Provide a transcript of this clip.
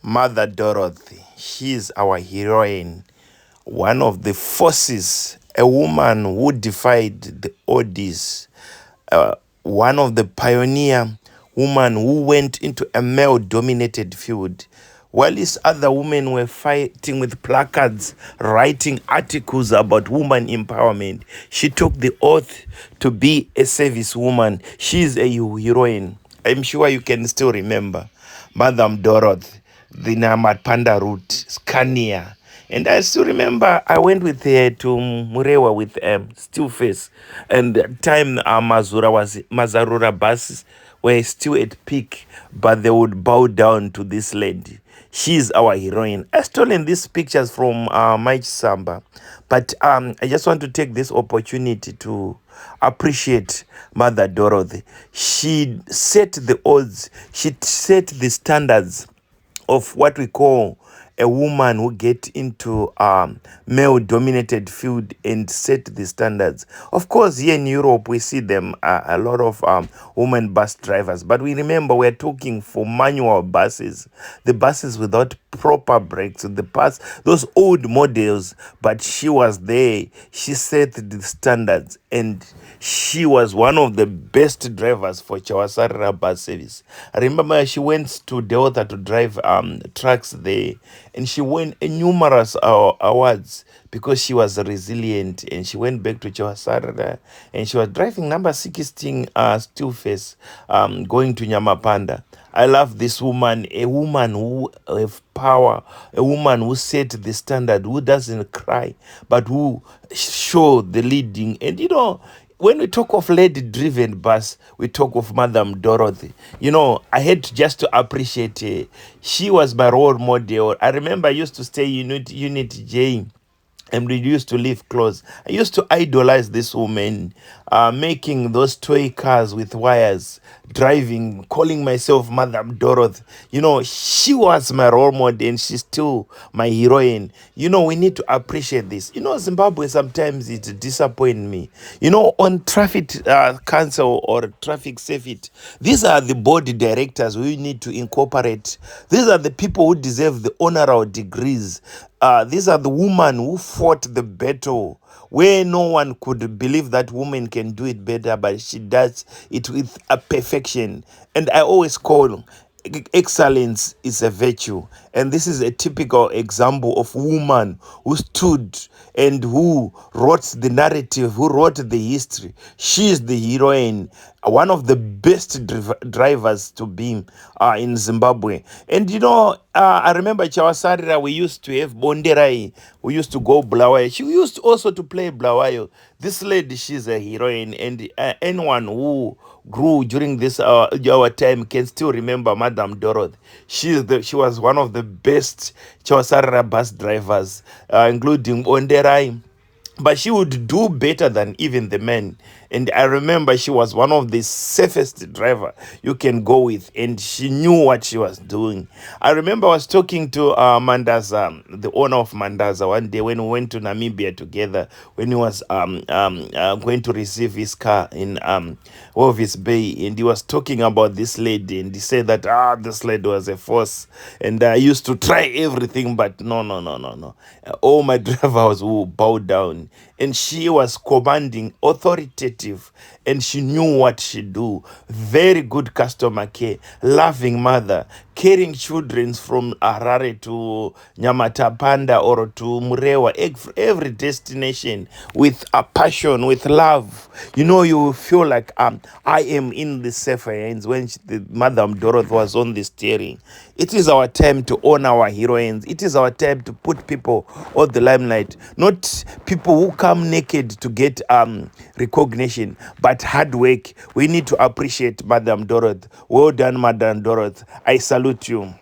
Mother Dorothy, she's our heroine, one of the forces, a woman who defied the odds, one of the pioneer women who went into a male-dominated field. While these other women were fighting with placards, writing articles about woman empowerment, she took the oath to be a service woman. She's a heroine. I'm sure you can still remember Madame Dorothy, the Namatpanda route, Scania. And I still remember I went with her to Murewa with still face. And that time Mazarura buses were still at peak, but they would bow down to this lady. She's our heroine. I stolen these pictures from Mike Samba, but I just want to take this opportunity to appreciate Mother Dorothy. She set the odds, she set the standards of what we call a woman who get into male-dominated field and set the standards. Of course, here in Europe, we see them a lot of women bus drivers, but we remember we're talking for manual buses, the buses without proper brakes, those old models. But she was there. She set the standards, and she was one of the best drivers for Chawasarira bus service. I remember she went to Delta to drive trucks there, and she won numerous awards because she was resilient. And she went back to Chawasarira, and she was driving number 16 still face, going to Nyamapanda. I love this woman, a woman who have power, a woman who set the standard, who doesn't cry, but who show the leading. And when we talk of lady-driven bus, we talk of Madame Dorothy. I had just to appreciate her. She was my role model. I remember I used to stay Unit J, and we used to live close. I used to idolize this woman, making those toy cars with wires, driving, calling myself Madame Dorothy. She was my role model, and she's still my heroine. We need to appreciate this. Zimbabwe, sometimes it disappoints me. On traffic council or traffic safety, these are the board directors we need to incorporate. These are the people who deserve the honorary degrees. These are the women who fought the battle where no one could believe that woman can do it better, but she does it with a perfection. And I always call excellence is a virtue. And this is a typical example of woman who stood and who wrote the narrative, who wrote the history. She is the heroine, one of the best drivers to be in Zimbabwe. And I remember Chawasarira, we used to have Bonderai, we used to go Blawayo. She used also to play Blawayo. This lady, she's a heroine, and anyone who grew during this our time can still remember Madame Dorothy. She was one of the best Chawasarira bus drivers, including Bonderai. But she would do better than even the men. And I remember she was one of the safest driver you can go with, and she knew what she was doing. I remember I was talking to Mandaza, the owner of Mandaza, one day when we went to Namibia together, when he was going to receive his car in Walvis Bay, and he was talking about this lady, and he said that this lady was a force, and I used to try everything, but no. All my drivers would bow down, and she was commanding, authoritative, and she knew what she do. Very good customer care, loving mother, carrying children from Harare to Nyamatapanda or to Murewa, every destination with a passion, with love. You feel like I am in the safer hands when the Madame Dorothy was on the steering. It is our time to honor our heroines. It is our time to put people on the limelight, not people who come naked to get recognition, but hard work. We need to appreciate Madame Dorothy. Well done, Madame Dorothy. I salute you.